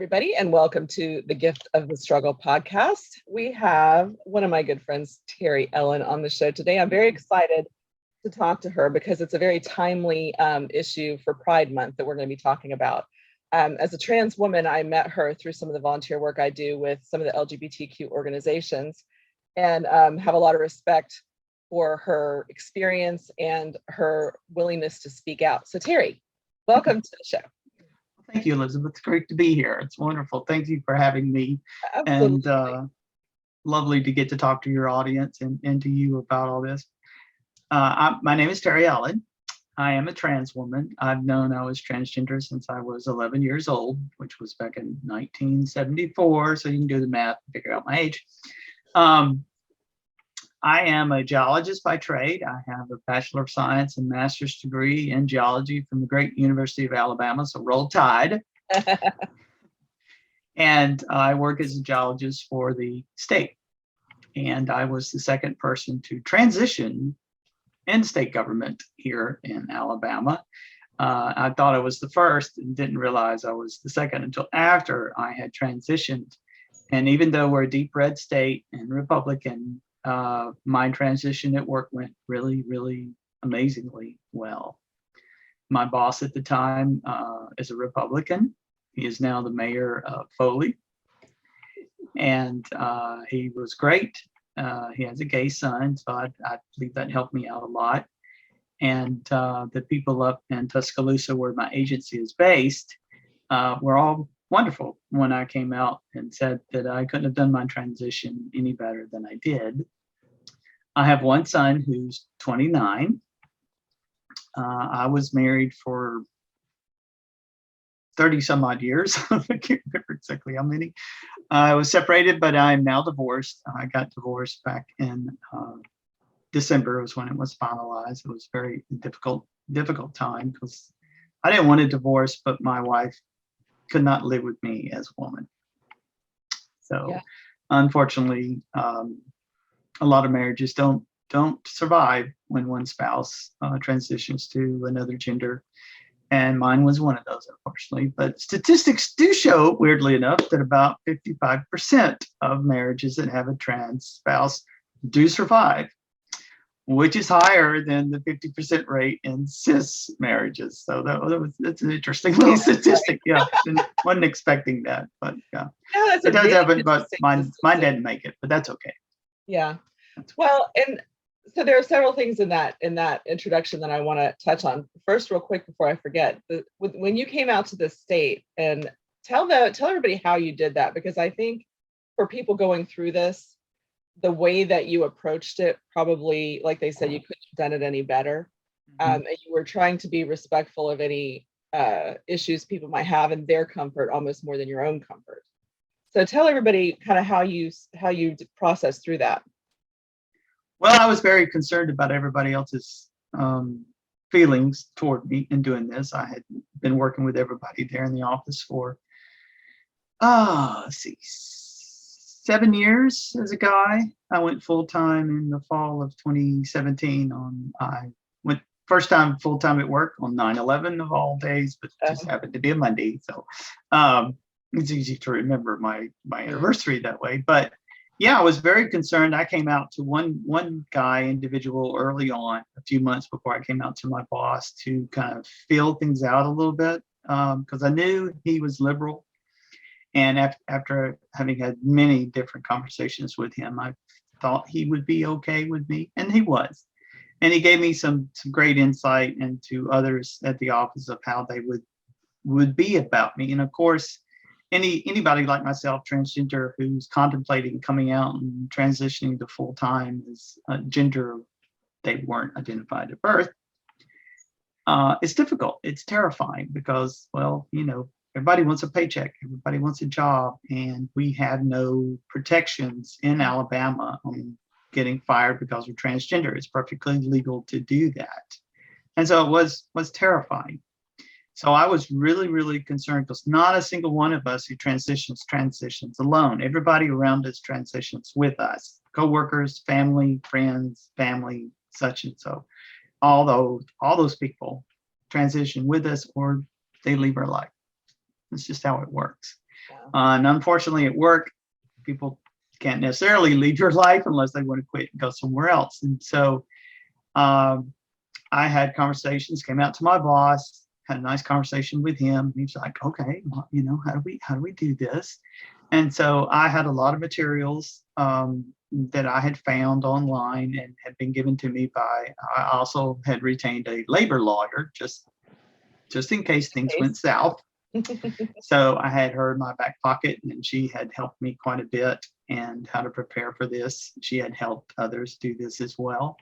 everybody, and welcome to the Gift of the Struggle podcast. We have one of my good friends, Terri Ellen, on the show today. I'm very excited to talk to her because it's a very timely issue for Pride Month that we're going to be talking about. As a trans woman, I met her through some of the volunteer work I do with some of the LGBTQ organizations, and have a lot of respect for her experience and her willingness to speak out. So Terri, welcome to the show. Thank you, Elizabeth. It's great to be here. It's wonderful. Thank you for having me. Absolutely. And lovely to get to talk to your audience and to you about all this. My name is Terri Ellen. I am a trans woman. I've known I was transgender since I was 11 years old, which was back in 1974. So you can do the math and figure out my age. I am a geologist by trade. I have a Bachelor of Science and Master's degree in geology from the great University of Alabama, so roll tide. And I work as a geologist for the state. And I was the second person to transition in state government here in Alabama. I thought I was the first and didn't realize I was the second until after I had transitioned. And even though we're a deep red state and Republican, my transition at work went really, really amazingly well. My boss at the time is a Republican. He is now the mayor of Foley. And he was great. He has a gay son, so I believe that helped me out a lot. And the people up in Tuscaloosa, where my agency is based, were all wonderful when I came out and said that I couldn't have done my transition any better than I did. I have one son who's 29. I was married for 30 some odd years. I can't remember exactly how many. I was separated, but I'm now divorced. I got divorced back in December was when it was finalized. It was very difficult time because I didn't want a divorce, but my wife could not live with me as a woman. So unfortunately, a lot of marriages don't survive when one spouse transitions to another gender. And mine was one of those, unfortunately. But statistics do show, weirdly enough, that about 55% of marriages that have a trans spouse do survive, which is higher than the 50% rate in cis marriages. So that's an interesting little statistic. Yeah, wasn't expecting that, but yeah, it does happen. But mine didn't make it, but that's okay. Yeah. Well, and so there are several things in that introduction that I want to touch on. First, real quick before I forget, when you came out to the state, and tell everybody how you did that, because I think for people going through this, the way that you approached it, probably, like they said, you couldn't have done it any better. And you were trying to be respectful of any issues people might have and their comfort almost more than your own comfort. So tell everybody kind of how you processed through that. Well, I was very concerned about everybody else's feelings toward me in doing this. I had been working with everybody there in the office for, 7 years as a guy. I went full-time in the fall of 2017. I went first time full-time at work on 9/11 of all days, but it just happened to be a Monday. So it's easy to remember my anniversary that way. But yeah, I was very concerned. I came out to one individual early on, a few months before I came out to my boss to kind of feel things out a little bit, because I knew he was liberal. And after having had many different conversations with him, I thought he would be okay with me, and he was. And he gave me some great insight into others at the office of how they would be about me. And of course, anybody like myself, transgender, who's contemplating coming out and transitioning to full-time as a gender they weren't identified at birth, it's difficult. It's terrifying because, well, everybody wants a paycheck, everybody wants a job, and we have no protections in Alabama on getting fired because we're transgender. It's perfectly legal to do that. And so it was terrifying. So I was really, really concerned because not a single one of us who transitions alone. Everybody around us transitions with us, coworkers, family, friends, family, such and so. All those people transition with us or they leave our life. It's just how it works. And unfortunately at work, people can't necessarily leave your life unless they want to quit and go somewhere else. And so I had conversations, came out to my boss, had a nice conversation with him. He was like, okay, well, how do we do this? And so I had a lot of materials that I had found online and had been given to me I also had retained a labor lawyer just in case things went south. So I had her in my back pocket, and she had helped me quite a bit and how to prepare for this. She had helped others do this as well.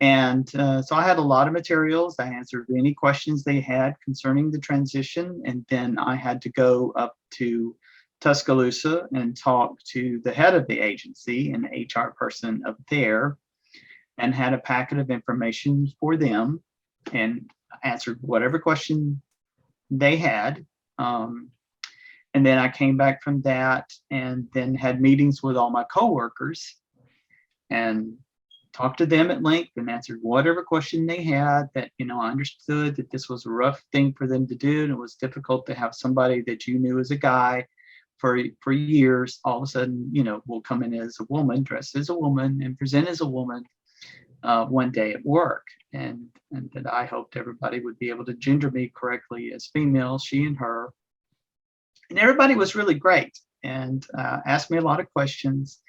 And so I had a lot of materials. I answered any questions they had concerning the transition. And then I had to go up to Tuscaloosa and talk to the head of the agency and the HR person up there, and had a packet of information for them and answered whatever question they had. And then I came back from that and then had meetings with all my coworkers and talked to them at length and answered whatever question they had. That, I understood that this was a rough thing for them to do, and it was difficult to have somebody that you knew as a guy for years all of a sudden, will come in as a woman, dressed as a woman, and present as a woman one day at work. And that I hoped everybody would be able to gender me correctly as female, she and her. And everybody was really great and asked me a lot of questions.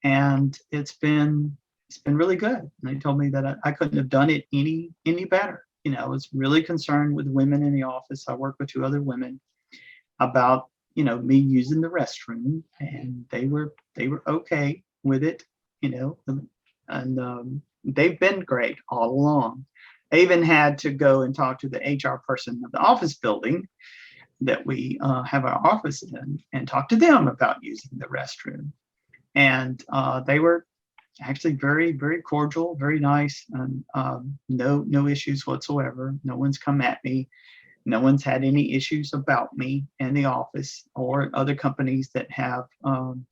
And it's been really good. And they told me that I couldn't have done it any better. I was really concerned with women in the office. I worked with 2 other women about, me using the restroom, and they were okay with it, and they've been great all along. I even had to go and talk to the HR person of the office building that we have our office in and talk to them about using the restroom. And they were actually very, very cordial, very nice, and no issues whatsoever. No one's come at me. No one's had any issues about me in the office or other companies that have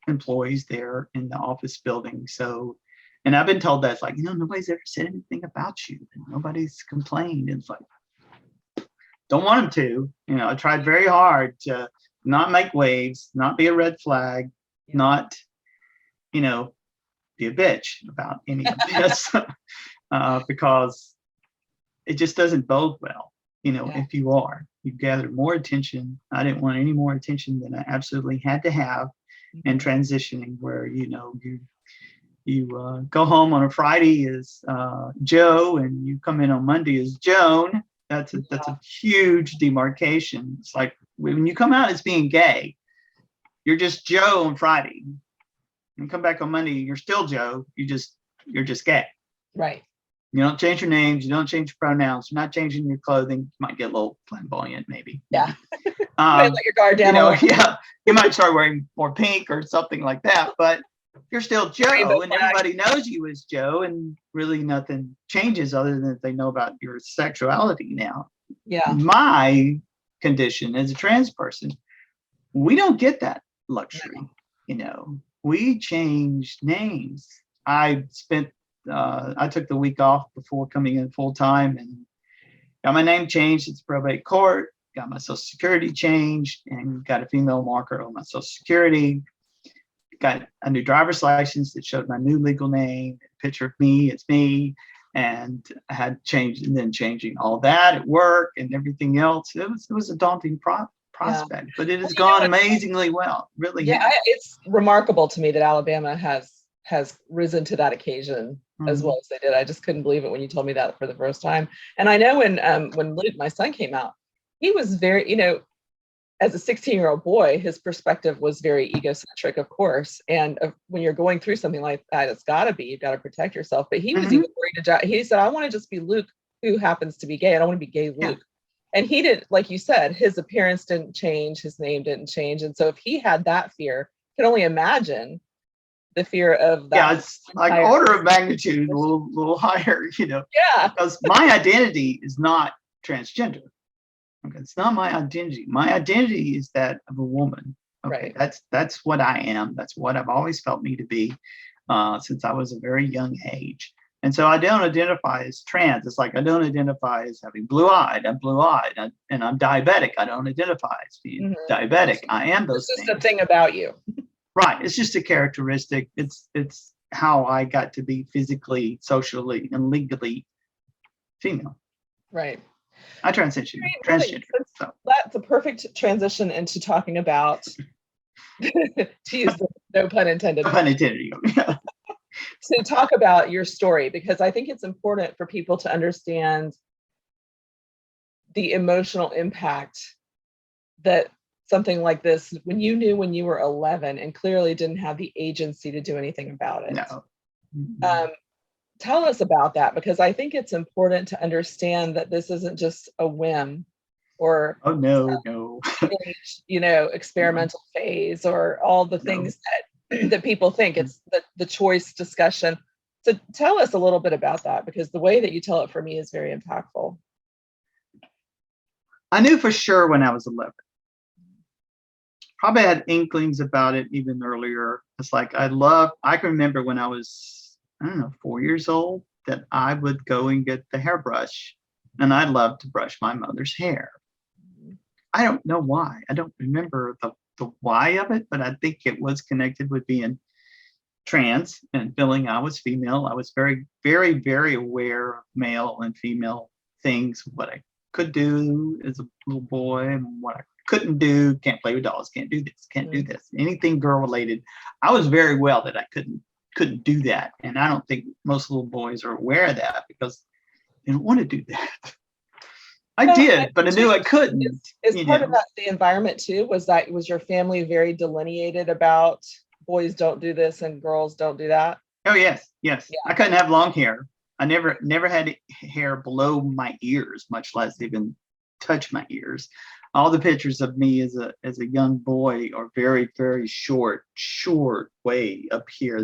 employees there in the office building. So, and I've been told that's like, nobody's ever said anything about you. And nobody's complained. It's like, don't want them to. I tried very hard to not make waves, not be a red flag, not, be a bitch about any of this because it just doesn't bode well. If you gather more attention. I didn't want any more attention than I absolutely had to have in transitioning, where, you go home on a Friday as Joe, and you come in on Monday as Joan. That's a huge demarcation. It's like when you come out as being gay, you're just Joe on Friday. You come back on Monday, you're still Joe. You're just gay. Right. You don't change your names. You don't change your pronouns. You're not changing your clothing. You might get a little flamboyant, maybe. Yeah. Let your guard down. Yeah. You might start wearing more pink or something like that, but you're still Joe, and everybody knows you as Joe, and really nothing changes other than that they know about your sexuality now. Yeah. My condition as a trans person, we don't get that luxury. We changed names. I took the week off before coming in full time and got my name changed at the probate court, got my social security changed, and got a female marker on my social security, got a new driver's license that showed my new legal name, a picture of me, it's me, and I had changed, and then changing all that at work and everything else. It was a daunting prospect, but it has gone amazingly well, really. Yeah, it's remarkable to me that Alabama has risen to that occasion as well as they did. I just couldn't believe it when you told me that for the first time. And I know when Luke, my son, came out, he was very, as a 16-year-old boy, his perspective was very egocentric, of course. And when you're going through something like that, you've got to protect yourself. But he was even worried he said, I want to just be Luke, who happens to be gay. I don't want to be gay Luke. Yeah. And he didn't, like you said, his appearance didn't change, his name didn't change. And so if he had that fear, I can only imagine the fear of that. Yeah, it's like order of magnitude, a little higher, Yeah. Because my identity is not transgender. Okay, it's not my identity. My identity is that of a woman. Okay, right. That's what I am. That's what I've always felt me to be since I was a very young age. And so I don't identify as trans. It's like I don't identify as having blue-eyed. I'm blue-eyed, and I'm diabetic. I don't identify as being diabetic. I am those It's things. just a thing about you. Right. It's just a characteristic. It's how I got to be physically, socially, and legally female. Right. I transgender. So. That's a perfect transition into talking about, to use the no pun intended. No pun intended. To talk about your story, because I think it's important for people to understand the emotional impact that something like this, when you knew when you were 11 and clearly didn't have the agency to do anything about it. No. Tell us about that, because I think it's important to understand that this isn't just a whim or no. Experimental phase or all the things that people think. It's the choice discussion. So tell us a little bit about that, because the way that you tell it for me is very impactful. I knew for sure when I was 11. Probably had inklings about it even earlier. It's like I can remember when I was, 4 years old, that I would go and get the hairbrush, and I loved to brush my mother's hair. I don't know why. I don't remember the why of it, but I think it was connected with being trans and feeling I was female. I was very, very, very aware of male and female things, what I could do as a little boy and what I couldn't do. Can't play with dolls, can't do this, can't do this. Anything girl related. I was very well that I couldn't do that. And I don't think most little boys are aware of that because they don't want to do that. I did, but I knew I couldn't. Is part of that the environment too? Was your family very delineated about boys don't do this and girls don't do that? Oh yes. Yeah. I couldn't have long hair. I never had hair below my ears, much less even touch my ears. All the pictures of me as a young boy are very, very short way up here.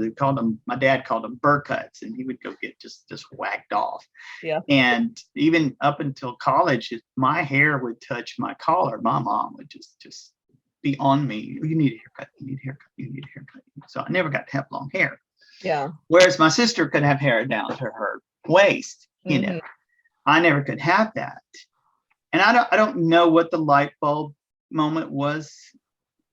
My dad called them burr cuts, and he would go get just whacked off. Yeah. And even up until college, my hair would touch my collar. My mom would just be on me. You need a haircut. You need a haircut. You need a haircut. So I never got to have long hair. Yeah. Whereas my sister could have hair down to her waist. I never could have that. And I don't know what the light bulb moment was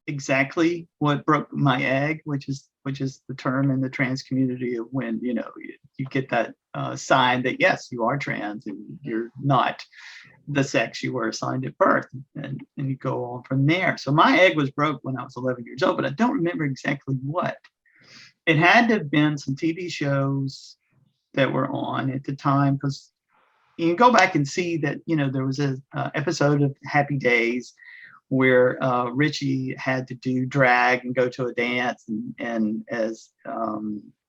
exactly, what broke my egg, which is the term in the trans community of when you get that sign that yes, you are trans and you're not the sex you were assigned at birth, and you go on from there. So my egg was broke when I was 11 years old, but I don't remember exactly what. It had to have been some TV shows that were on at the time, because you can go back and see that, there was an episode of Happy Days where Richie had to do drag and go to a dance, and as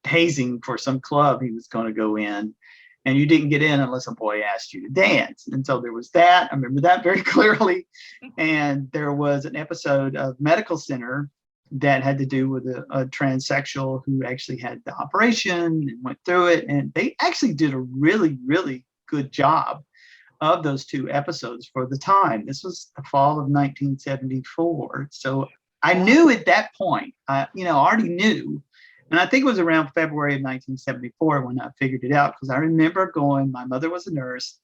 hazing for some club he was going to go in, and you didn't get in unless a boy asked you to dance. And so there was that. I remember that very clearly. And there was an episode of Medical Center that had to do with a transsexual who actually had the operation and went through it. And they actually did a really, really good job of those two episodes for the time. This was the fall of 1974. So I knew at that point, I already knew. And I think it was around February of 1974 when I figured it out, because I remember my mother was a nurse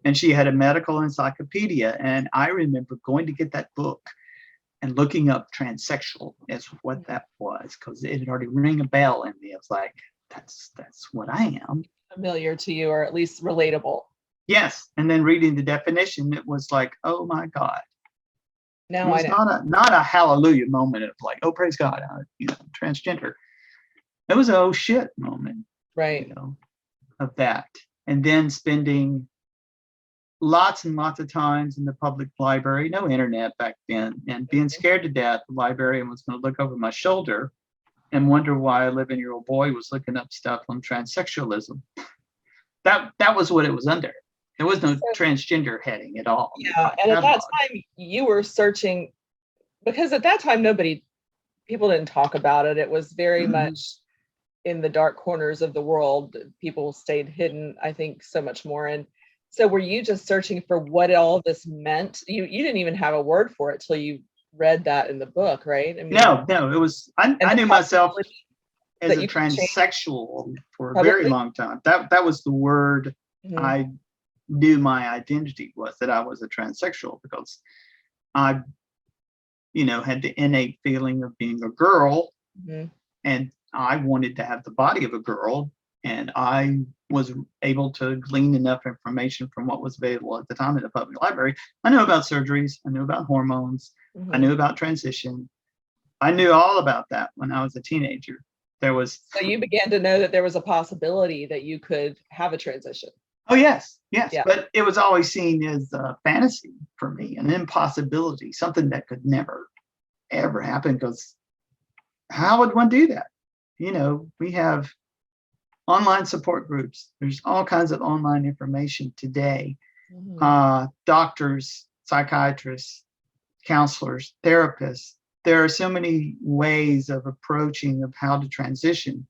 and she had a medical encyclopedia. And I remember going to get that book and looking up transsexual as what that was, because it had already rang a bell in me. I was like, that's what I am. Familiar to you, or at least relatable. Yes. And then reading the definition, it was like, oh my God. Now it was not a hallelujah moment of like, oh, praise God, transgender. It was a oh shit moment. Right. Of that. And then spending lots and lots of times in the public library, no internet back then, and being scared to death. The librarian was going to look over my shoulder and wonder why a 11-year-old boy was looking up stuff on transsexualism. That was what it was under. There was no transgender heading at all. Yeah, and at that time you were searching, because at that time people didn't talk about it. It was very much in the dark corners of the world. People stayed hidden, I think, so much more. And so were you just searching for what all this meant? You didn't even have a word for it till you read that in the book, right? I mean, no, it was, I knew myself. as that a you could change transsexual for a publicly? very long time. That was the word Mhm. I knew my identity was, that I was a transsexual, because I, had the innate feeling of being a girl, Mhm. and I wanted to have the body of a girl, and I was able to glean enough information from what was available at the time in the public library. I knew about surgeries, I knew about hormones, I Mhm. knew about transition. I knew all about that when I was a teenager. There was, So you began to know that there was a possibility that you could have a transition. oh yes, yes, Yeah. but it was always seen as a fantasy for me, an impossibility, something that could never ever happen, because how would one do that? We have online support groups. There's all kinds of online information today. Mhm. Doctors, psychiatrists, counselors, therapists. There are so many ways of approaching of how to transition.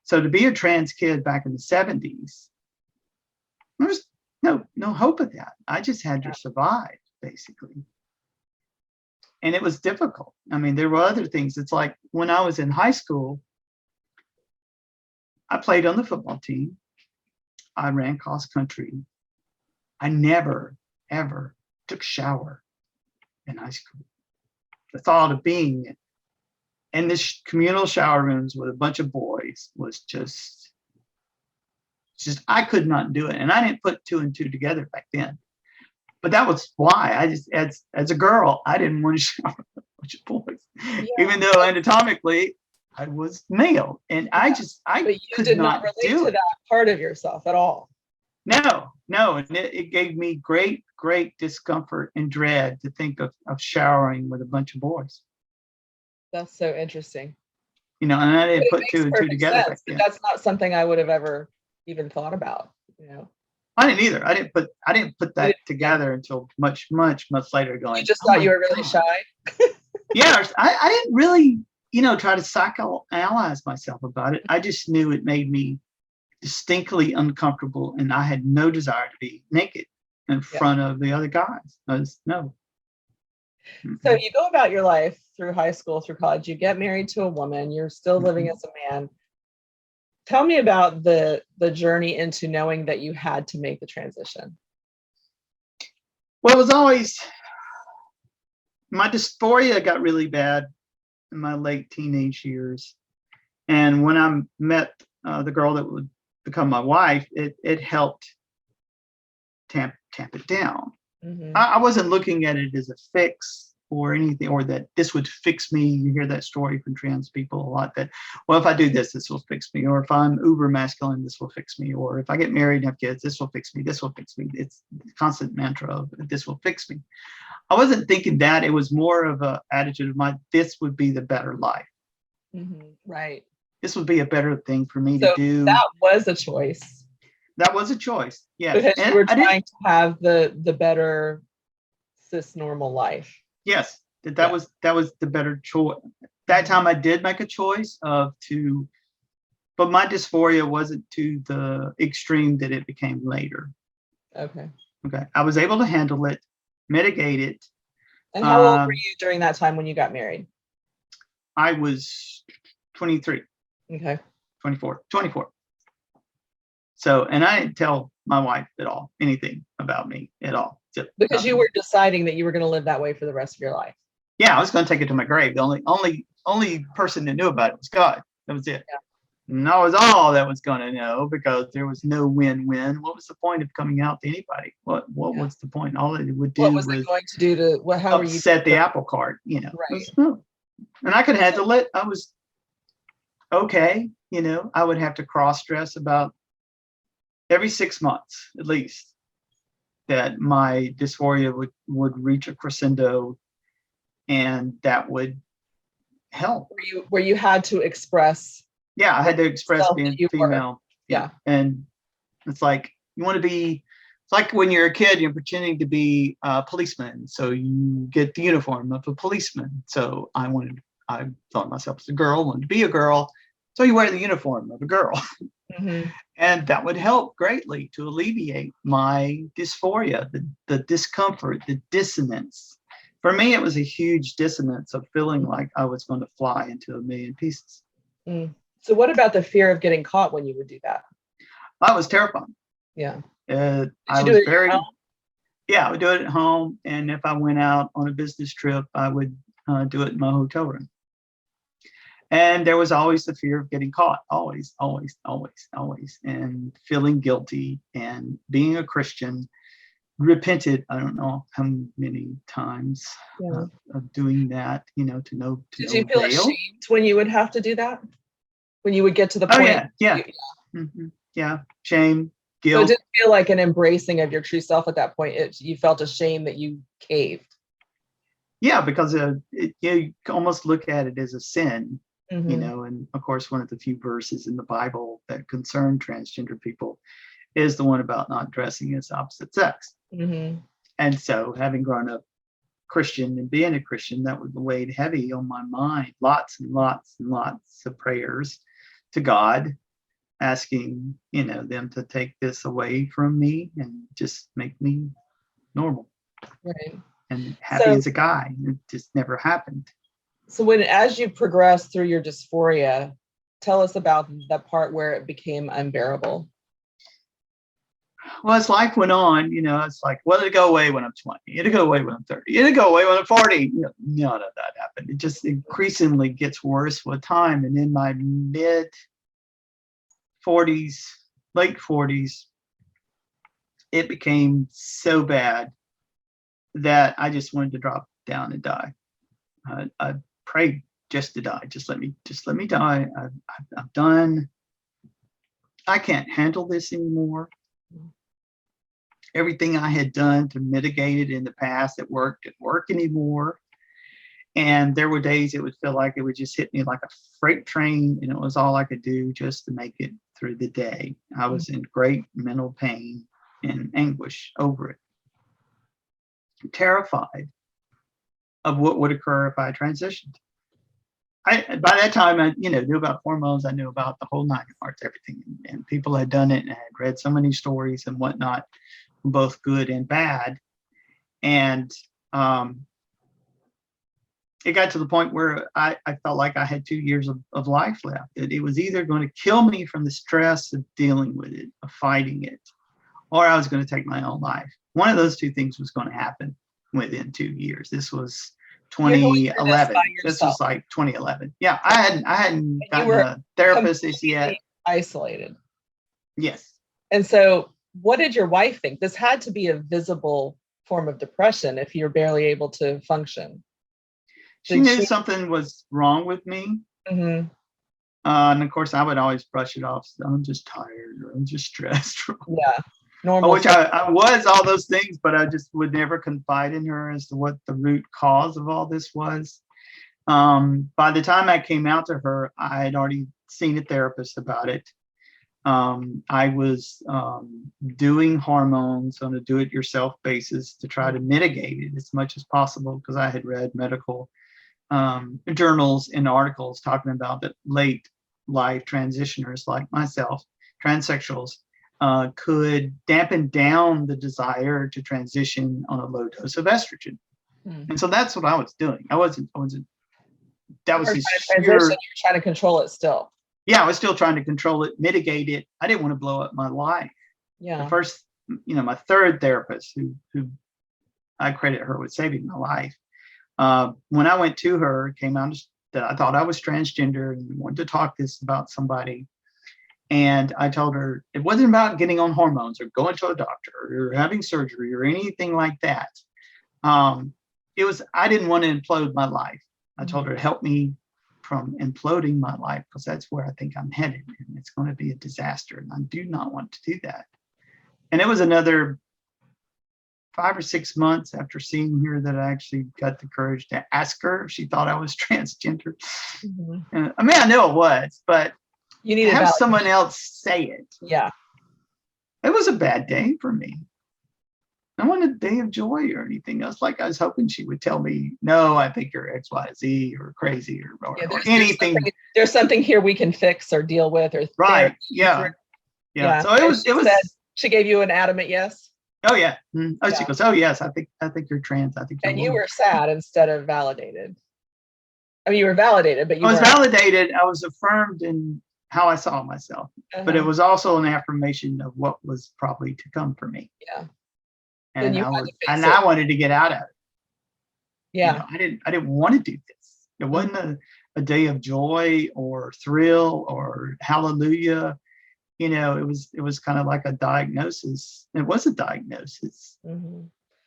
So to be a trans kid back in the 70s, there's no hope of that. I just had to survive, basically. And it was difficult. I mean, there were other things. It's like when I was in high school, I played on the football team. I ran cross country. I never, ever took a shower in high school. The thought of being in this communal shower rooms with a bunch of boys was just I could not do it. And I didn't put two and two together back then. But that was why I just, as a girl, I didn't want to shower with a bunch of boys, Yeah. even though anatomically I was male. And I But you could did not not relate do to it. that part of yourself at all. No. And it gave me great discomfort and dread to think of showering with a bunch of boys. That's so interesting. And I But didn't it put two makes and two perfect together back sense, but then. that's not something I would have ever even thought about. I didn't either. I didn't put that together until much later, You going, just oh thought you my were really God. shy? Yeah, I didn't really, try to psychoanalyze myself about it. I just knew it made me distinctly uncomfortable, and I had no desire to be naked in front of the other guys. No. So you go about your life through high school, through college, you get married to a woman, you're still living as a man. Tell me about the journey into knowing that you had to make the transition. Well, it was always, my dysphoria got really bad in my late teenage years. And when I met the girl that would become my wife, it helped tamp it down. Mhm. I wasn't looking at it as a fix or anything, or that this would fix me. You hear that story from trans people a lot, that, well, if I do this, this will fix me. Or if I'm uber masculine, this will fix me. Or if I get married and have kids, this will fix me. This will fix me. It's the constant mantra of this will fix me. I wasn't thinking that. It was more of an attitude of mine, this would be the better life. Mhm. Right. This would be a better thing for me to So do. that was a choice. That was a choice. Yes. Because And you were I didn't, trying to have the better cis normal life. yes, that was the better choice. That time I did make a choice but my dysphoria wasn't to the extreme that it became later. Okay. I was able to handle it, mitigate it. And how old were you during that time when you got married? I was 23. Okay. 24. So, and I didn't tell my wife at all anything about me at all. Because you were deciding that you were going to live that way for the rest of your life. Yeah, I was going to take it to my grave. The only person that knew about it was God. That was it. Yeah. And that was all that was going to know, because there was no win-win. What was the point of coming out to anybody? What was the point? All it would do what was it going to do to how were you upset the apple cart, Right. And I could handle it. I was okay. I would have to cross-dress about every 6 months at least, that my dysphoria would reach a crescendo, and that would help. Where you had to express. Yeah, I had to express being female. Yeah. And it's like, it's like when you're a kid, you're pretending to be a policeman. So you get the uniform of a policeman. So I thought myself as a girl, wanted to be a girl. So you wear the uniform of a girl. Mm-hmm. And that would help greatly to alleviate my dysphoria, the discomfort, the dissonance. For me, it was a huge dissonance of feeling like I was going to fly into a million pieces. Mm. So what about the fear of getting caught when you would do that? I was terrified. Yeah. I you do was it at your very, home? yeah, I would do it at home. And if I went out on a business trip, I would do it in my hotel room. And there was always the fear of getting caught, always, always, always, always, and feeling guilty. And being a Christian, repented, I don't know how many times Yeah. of doing that, to no Did you feel avail. ashamed when you would have to do that? When you would get to the Oh, point? yeah. Yeah. Shame, So it guilt. didn't feel like an embracing of your true self at that point. You felt ashamed that you caved. Yeah, because you almost look at it as a sin, Mhm. and of course, one of the few verses in the Bible that concern transgender people is the one about not dressing as opposite sex. Mhm. And so, having grown up Christian and being a Christian, that was weighed heavy on my mind. Lots and lots and lots of prayers to God, asking, them to take this away from me and just make me normal Right. and happy So as a guy. It just never happened. so as you progress through your dysphoria, tell us about the part where it became unbearable. Well, as life went on, it's like, well, it'll go away when I'm 20. It'll go away when I'm 30. It'll go away when I'm 40. None of that happened. It just increasingly gets worse with time. And in my mid 40s, late 40s, it became so bad that I just wanted to drop down and die. I prayed just to die. Just let me die. I've done. I can't handle this anymore. Everything I had done to mitigate it in the past that didn't work anymore. And there were days it would feel like it would just hit me like a freight train, and it was all I could do just to make it through the day. I was in great mental pain and anguish over it. Terrified of what would occur if I transitioned. By that time, I knew about hormones. I knew about the whole nine yards, everything, and people had done it and had read so many stories and whatnot, both good and bad. And it got to the point where I felt like I had 2 years of life left. That it was either going to kill me from the stress of dealing with it, of fighting it, or I was going to take my own life. One of those two things was going to happen within 2 years. This was 2011. This was like 2011. Yeah, I hadn't gotten a therapist yet. Isolated. Yes. And so what did your wife think? This had to be a visible form of depression if you're barely able to function. She knew something was wrong with me. Mm-hmm. And of course, I would always brush it off. I'm just tired, or I'm just stressed. Yeah. Normal. Which I was all those things, but I just would never confide in her as to what the root cause of all this was. By the time I came out to her, I had already seen a therapist about it. I was doing hormones on a do-it-yourself basis to try to mitigate it as much as possible, because I had read medical journals and articles talking about that late life transitioners like myself, transsexuals, could dampen down the desire to transition on a low dose of estrogen. And so that's what I was doing. That was you're trying to control it still. Yeah, I was still trying to control it, mitigate it. I didn't want to blow up my life. Yeah. The first, my third therapist, who I credit her with saving my life. When I went to her, it came out that I thought I was transgender and wanted to talk this about somebody. And I told her it wasn't about getting on hormones or going to a doctor or having surgery or anything like that. It was, I didn't want to implode my life. I told her to help me from imploding my life, because that's where I think I'm headed, and it's going to be a disaster. And I do not want to do that. And it was another 5 or 6 months after seeing her that I actually got the courage to ask her if she thought I was transgender. Mm-hmm. I mean, I know it was, but you need to have someone else say it. Yeah. It was a bad day for me. I wanted a day of joy or anything else. Like I was hoping she would tell me, no, I think you're X, Y, Z or crazy or anything. There's something here we can fix or deal with or right. Yeah. So it was. She gave you an adamant yes. Oh yeah. Mm-hmm. Oh, yeah. She goes, oh yes, I think you're trans. I think you're. And you were sad instead of validated. I mean, you were validated, but I was validated. I was affirmed in how I saw myself, but it was also an affirmation of what was probably to come for me. Yeah. And I wanted to get out of it. Yeah. You know, I didn't want to do this. It wasn't a day of joy or thrill or hallelujah. You know, it was kind of like a diagnosis. It was a diagnosis.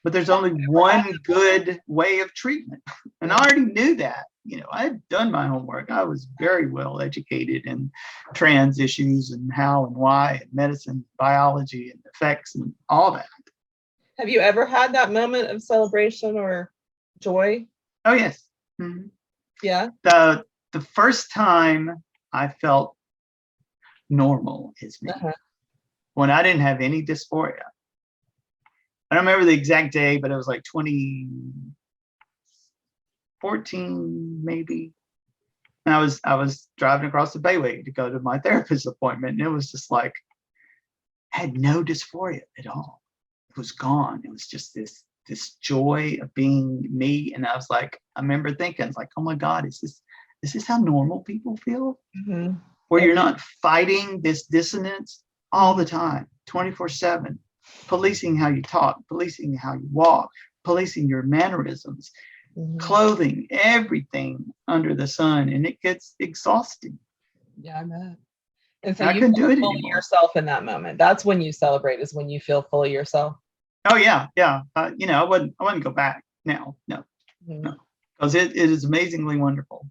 But there's only one good way of treatment. And I already knew that. You know, I had done my homework. I was very well educated in trans issues and how and why and medicine, biology and effects and all that. Have you ever had that moment of celebration or joy? Oh, yes. Yeah. The first time I felt normal is me. When I didn't have any dysphoria. I don't remember the exact day, but it was like 2014, maybe. And I was driving across the Bayway to go to my therapist's appointment, and it was just like, I had no dysphoria at all. It was gone. It was just this joy of being me. And I was like, I remember thinking, like, oh my God, is this how normal people feel? Where you're not fighting this dissonance all the time, 24/7. Policing how you talk, policing how you walk, policing your mannerisms, clothing, everything under the sun, and it gets exhausting. Yeah, I bet. And so I you couldn't do it feel anymore. Yourself in that moment. That's when you celebrate, is when you feel fully yourself. Oh yeah. You know, I wouldn't go back now. No, because it is amazingly wonderful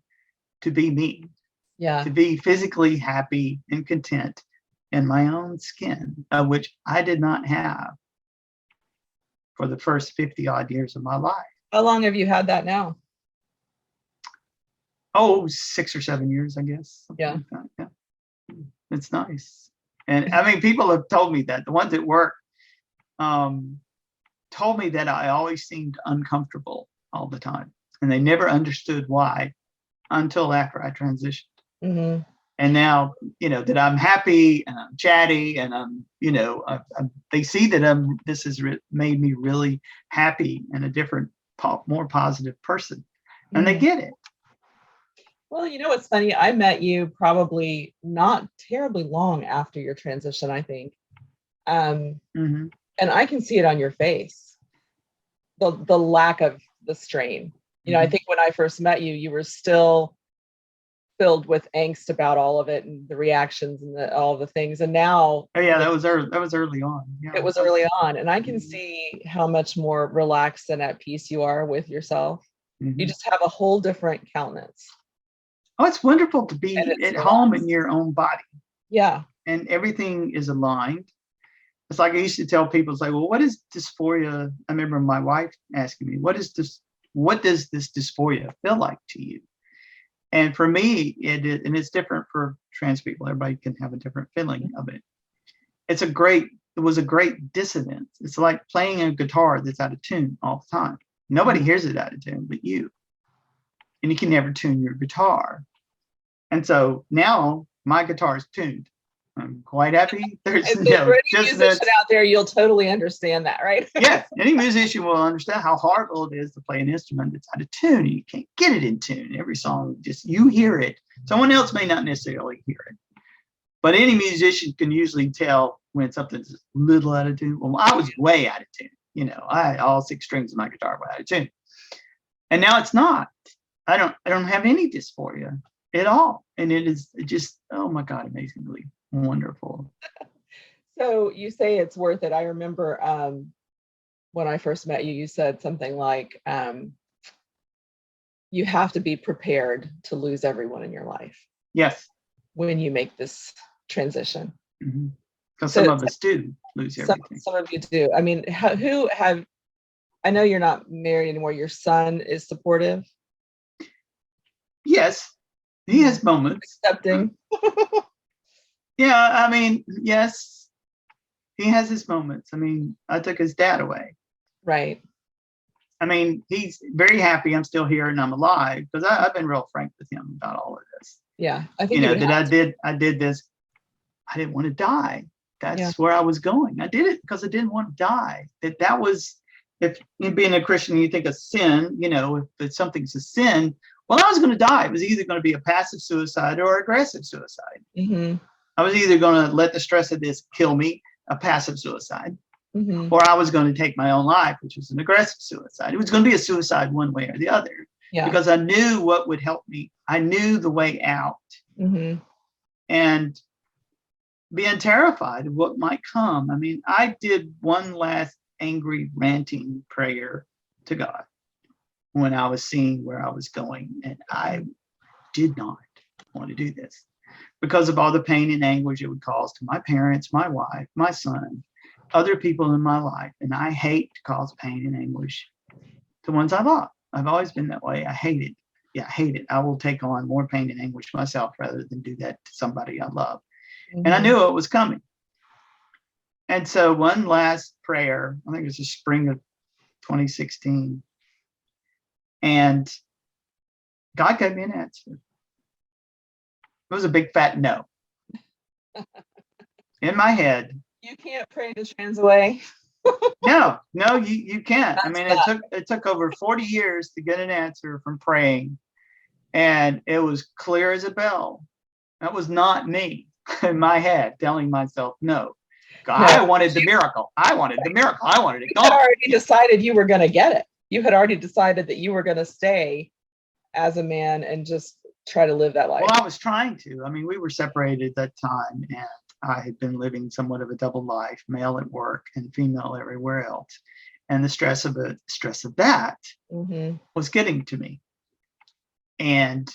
to be me. Yeah. To be physically happy and content in my own skin, which I did not have for the first 50 odd years of my life. How long have you had that now? Oh, 6 or 7 years, I guess. Yeah. Like that. Yeah. It's nice. And I mean, people have told me that. The ones at work told me that I always seemed uncomfortable all the time. And they never understood why until after I transitioned. And now, you know, that I'm happy and I'm chatty and I'm, you know, they see that this has made me really happy and a different, more positive person. And they get it. Well, you know what's funny? I met you probably not terribly long after your transition, I think. And I can see it on your face, the lack of the strain. You know, I think when I first met you, you were still filled with angst about all of it and the reactions and all the things. And now, oh yeah, that was early on. Yeah. It was early on, and I can see how much more relaxed and at peace you are with yourself. You just have a whole different countenance. Oh, it's wonderful to be at home in your own body. Yeah. And everything is aligned. It's like I used to tell people, it's like, well, what is dysphoria? I remember my wife asking me, what does this dysphoria feel like to you? And for me, and it's different for trans people. Everybody can have a different feeling of it. It was a great dissonance. It's like playing a guitar that's out of tune all the time. Nobody hears it out of tune but you. And you can never tune your guitar. And so now my guitar is tuned. I'm quite happy. There's any musician out there, you'll totally understand that, right? Yes, any musician will understand how horrible it is to play an instrument that's out of tune and you can't get it in tune. Every song, just you hear it. Someone else may not necessarily hear it. But any musician can usually tell when something's a little out of tune. Well, I was way out of tune. You know, all 6 strings of my guitar were out of tune. And now it's not. I don't have any dysphoria at all. And it is just, oh my God, amazingly wonderful. So you say it's worth it. I remember when I first met you, you said something like, you have to be prepared to lose everyone in your life. Yes. When you make this transition. Because some of us do lose everything. Some of you do. I mean, I know you're not married anymore. Your son is supportive. Yes. He has moments. Accepting. Yeah, I mean, yes, he has his moments. I mean, I took his dad away. Right. I mean, he's very happy I'm still here and I'm alive because I've been real frank with him about all of this. Yeah, I think I did this. I didn't want to die. That's where I was going. I did it because I didn't want to die. That was, if you being a Christian, you think of sin. You know, if something's a sin, Well, I was going to die. It was either going to be a passive suicide or aggressive suicide. Mm-hmm. I was either going to let the stress of this kill me, a passive suicide, Mm-hmm. or I was going to take my own life, which was an aggressive suicide. It was going to be a suicide one way or the other, Yeah. because I knew what would help me. I knew the way out. Mm-hmm. And being terrified of what might come. I mean, I did one last angry ranting prayer to God when I was seeing where I was going, and I did not want to do this because of all the pain and anguish it would cause to my parents, my wife, my son, other people in my life. And I hate to cause pain and anguish to ones I love. I've always been that way. I hate it. Yeah, I hate it. I will take on more pain and anguish myself rather than do that to somebody I love. Mm-hmm. And I knew it was coming. And so one last prayer, I think it was the spring of 2016, and God gave me an answer. It was a big fat no. In my head. You can't pray the trans away. No, you can't. That's I mean, bad. it took over 40 years to get an answer from praying, and it was clear as a bell. That was not me in my head telling myself no. God, I wanted the miracle. I wanted the miracle. I wanted it You had gone. already decided you were going to get it. You had already decided that you were going to stay as a man and just try to live that life. Well, I was trying to. I mean, we were separated at that time, and I had been living somewhat of a double life, male at work and female everywhere else. And the stress of that Mm-hmm. was getting to me. And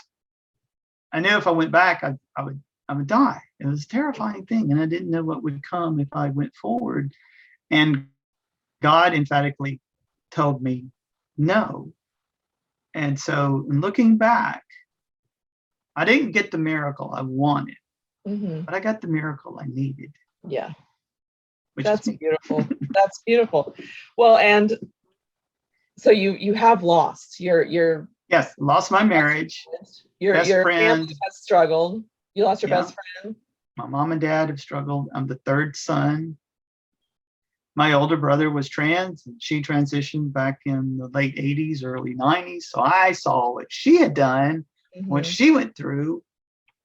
I knew if I went back, I would die. It was a terrifying thing. And I didn't know what would come if I went forward. And God emphatically told me no. And so in looking back, I didn't get the miracle I wanted. Mm-hmm. But I got the miracle I needed. Yeah. That's beautiful. That's beautiful. Well, and so you have lost your yes, lost my marriage. Your friend. family has struggled. You lost your best friend. My mom and dad have struggled. I'm the third son. My older brother was trans, and she transitioned back in the late 80s, early 90s. So I saw what she had done, Mm-hmm. what she went through.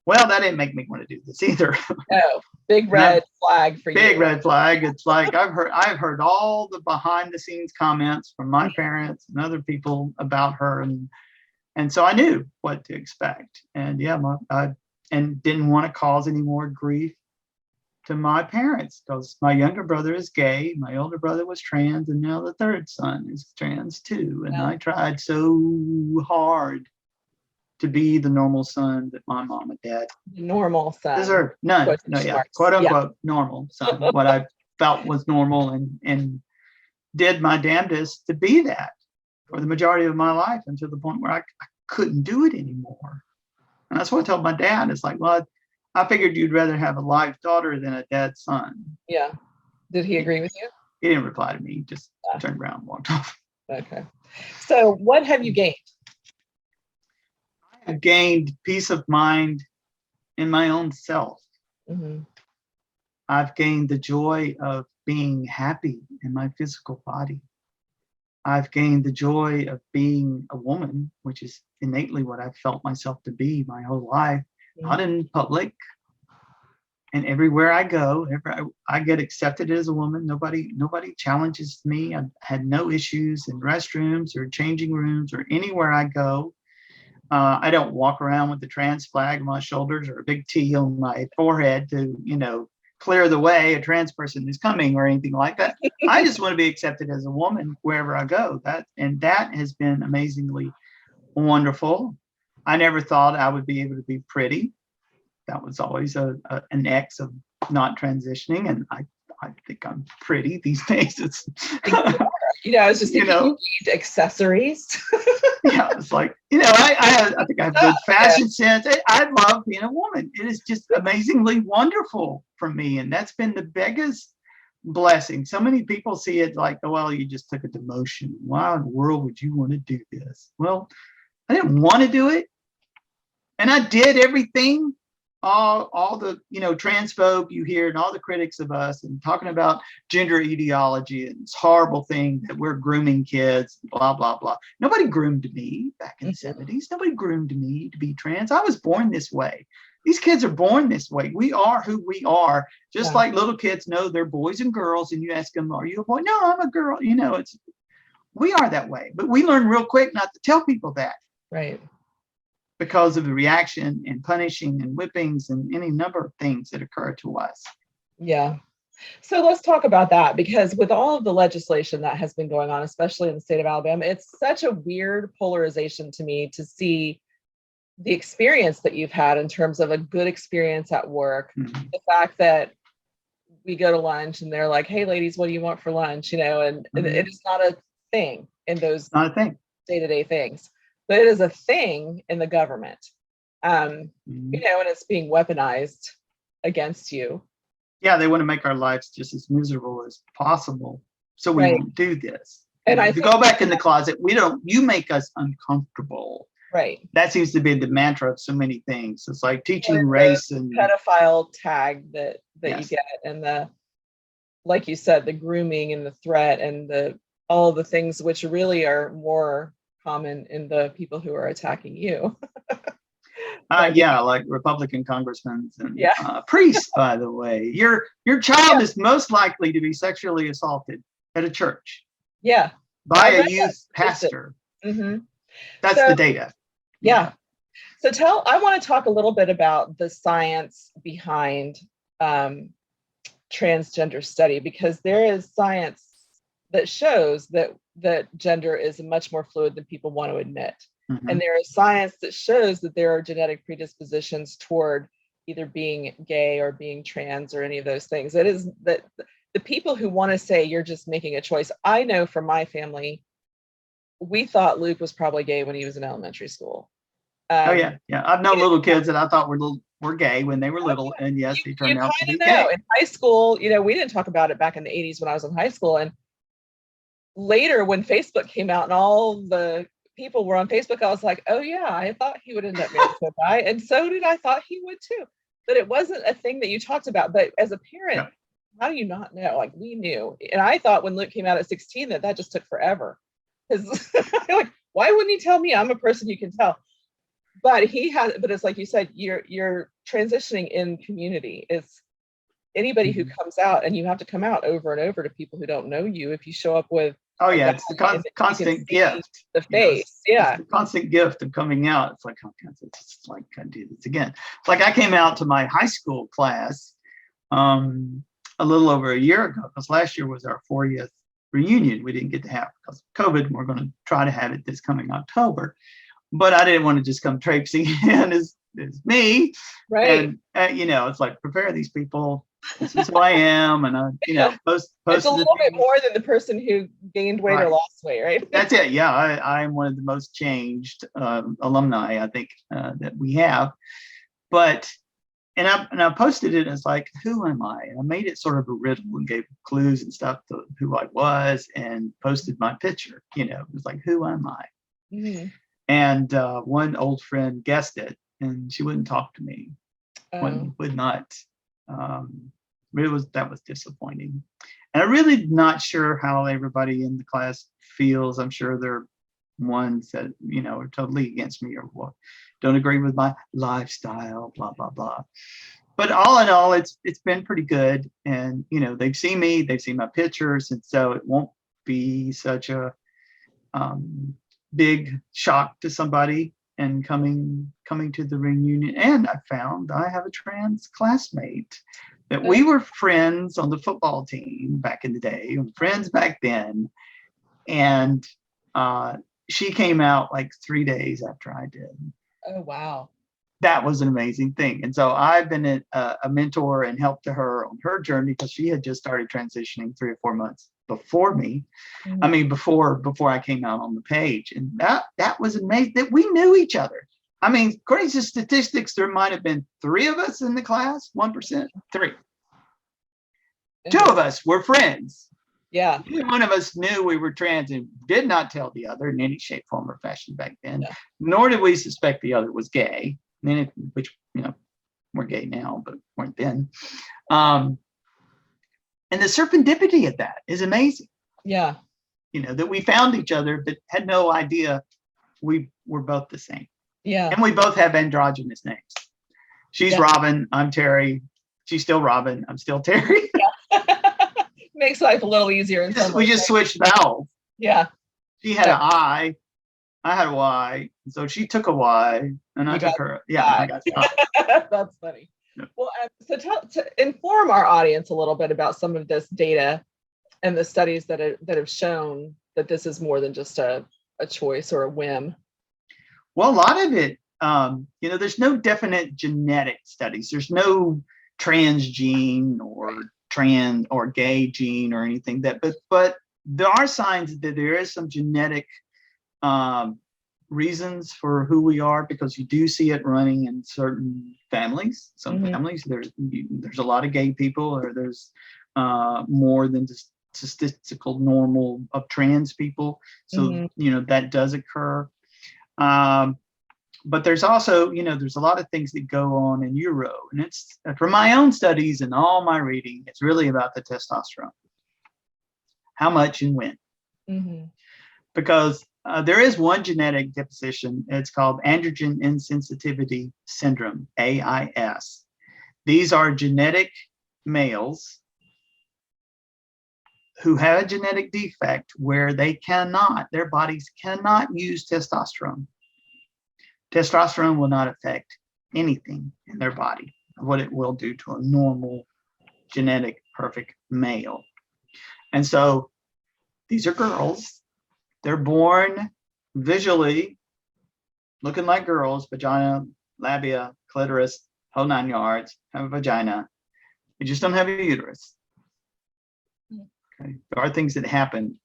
Well, that didn't make me want to do this either. No, big red flag for you. Big red flag. It's like I've heard all the behind the scenes comments from my parents and other people about her, and so I knew what to expect. And yeah, and didn't want to cause any more grief to my parents because my younger brother is gay, my older brother was trans, and now the third son is trans too. And I tried so hard to be the normal son that my mom and dad normal son deserved. Quote unquote normal son. What I felt was normal, and did my damnedest to be that for the majority of my life until the point where I couldn't do it anymore. And that's what I told my dad. It's like, well, I figured you'd rather have a live daughter than a dead son. Yeah. Did he agree with you? He didn't reply to me. He just turned around and walked off. Okay. So what have you gained? I've gained peace of mind in my own self. Mm-hmm. I've gained the joy of being happy in my physical body. I've gained the joy of being a woman, which is innately what I've felt myself to be my whole life, not in public. And everywhere I go, I get accepted as a woman. Nobody challenges me. I've had no issues in restrooms or changing rooms or anywhere I go. I don't walk around with the trans flag on my shoulders or a big T on my forehead to, clear the way a trans person is coming or anything like that. I just want to be accepted as a woman wherever I go. That has been amazingly wonderful. I never thought I would be able to be pretty. That was always an X of not transitioning, and I think I'm pretty these days. It's I was just thinking you need accessories. Yeah, it's like, I think I have good fashion sense. I love being a woman. It is just amazingly wonderful for me. And that's been the biggest blessing. So many people see it like, oh, well, you just took a demotion. Why in the world would you want to do this? Well, I didn't want to do it. And I did everything all the transphobe you hear and all the critics of us and talking about gender ideology and this horrible thing that we're grooming kids, blah blah blah. Nobody groomed me back in the 70s. Nobody groomed me to be trans. I was born this way. These kids are born this way. We are who we are, just like little kids know they're boys and girls, and you ask them, are you a boy? No, I'm a girl. We are that way, but we learn real quick not to tell people that. Right. Because of the reaction and punishing and whippings and any number of things that occur to us. Yeah. So let's talk about that, because with all of the legislation that has been going on, especially in the state of Alabama, it's such a weird polarization to me to see the experience that you've had in terms of a good experience at work. Mm-hmm. The fact that we go to lunch and they're like, hey, ladies, what do you want for lunch? And Mm-hmm. it is not a thing in those Not a thing. day-to-day things. But it is a thing in the government, Mm-hmm. and it's being weaponized against you. Yeah, they want to make our lives just as miserable as possible, so we won't do this. And if you go back in the closet, you make us uncomfortable. Right. That seems to be the mantra of so many things. It's like teaching race and pedophile tag that yes. you get, and like you said, the grooming and the threat and all of the things which really are more common in the people who are attacking you. Like Republican congressmen and priests, by the way. Your child is most likely to be sexually assaulted at a church. Yeah. By a youth pastor. Mm-hmm. That's the data. Yeah. So I want to talk a little bit about the science behind transgender study, because there is science that shows that gender is much more fluid than people want to admit. Mm-hmm. And there is science that shows that there are genetic predispositions toward either being gay or being trans or any of those things. It is that the people who want to say you're just making a choice. I know from my family, we thought Luke was probably gay when he was in elementary school. Yeah. I've known little kids that I thought were gay when they were little, and yes, they turned out to be gay. In high school, we didn't talk about it back in the 80s when I was in high school, and later when Facebook came out and all the people were on Facebook, I was like, oh yeah, I thought he would end up married to a guy, and so did I thought he would too. But it wasn't a thing that you talked about. But as a parent, how do you not know? Like, we knew, and I thought when Luke came out at 16 that just took forever. Because like, why wouldn't he tell me? I'm a person you can tell. But it's like you said, you're transitioning in community. It's anybody who comes out, and you have to come out over and over to people who don't know you. If you show up with it's the constant gift. The face, it's the constant gift of coming out. It's like, it's like, I do this again. It's like I came out to my high school class a little over a year ago, because last year was our 40th reunion. We didn't get to have because of COVID. We're going to try to have it this coming October, but I didn't want to just come traipsing in as me, right? And it's like, prepare these people. This is who I am, and post. It's a little bit more than the person who gained weight or lost weight, right? That's it. Yeah, I'm one of the most changed alumni I think that we have, but. And I posted it as like, who am I? And I made it sort of a riddle and gave clues and stuff to who I was, and posted my picture. It was like, who am I? Mm-hmm. And one old friend guessed it, and she wouldn't talk to me. Would not. That was disappointing. And I'm really not sure how everybody in the class feels. I'm sure there are ones that are totally against me or what. Don't agree with my lifestyle, blah, blah, blah. But all in all, it's been pretty good. And, they've seen me, they've seen my pictures. And so it won't be such a big shock to somebody and coming to the reunion. And I found I have a trans classmate that we were friends on the football team back in the day, friends back then. And she came out like 3 days after I did. Oh, wow. That was an amazing thing. And so I've been a mentor and help to her on her journey, because she had just started transitioning 3 or 4 months before me. Mm-hmm. I mean, before I came out on the page. And that was amazing that we knew each other. I mean, according to statistics, there might have been 3 of us in the class, 1%, 3. 2 of us were friends. Yeah. One of us knew we were trans and did not tell the other in any shape, form, or fashion back then. Yeah. Nor did we suspect the other was gay, which we're gay now, but weren't then. And the serendipity of that is amazing. Yeah. That we found each other, but had no idea we were both the same. Yeah. And we both have androgynous names. She's Robin, I'm Terry. She's still Robin, I'm still Terry. Makes life a little easier. We just switched vowels. Yeah. She had an I had a Y. So she took a Y and I took her. Yeah, I got that. That's funny. Yeah. Well, so to inform our audience a little bit about some of this data and the studies that have shown that this is more than just a choice or a whim. Well, a lot of it, there's no definite genetic studies. There's no trans gene or trans or gay gene or anything but there are signs that there is some genetic reasons for who we are, because you do see it running in certain families. Some families, there's a lot of gay people, or there's more than just statistical normal of trans people. So, that does occur. But there's also, there's a lot of things that go on in utero. And it's, from my own studies and all my reading, it's really about the testosterone. How much and when. Because there is one genetic deposition. It's called androgen insensitivity syndrome, AIS. These are genetic males who have a genetic defect where their bodies cannot use testosterone. Testosterone will not affect anything in their body, what it will do to a normal, genetic, perfect male. And so these are girls. They're born visually looking like girls, vagina, labia, clitoris, whole 9 yards, have a vagina. They just don't have a uterus. Okay. There are things that happen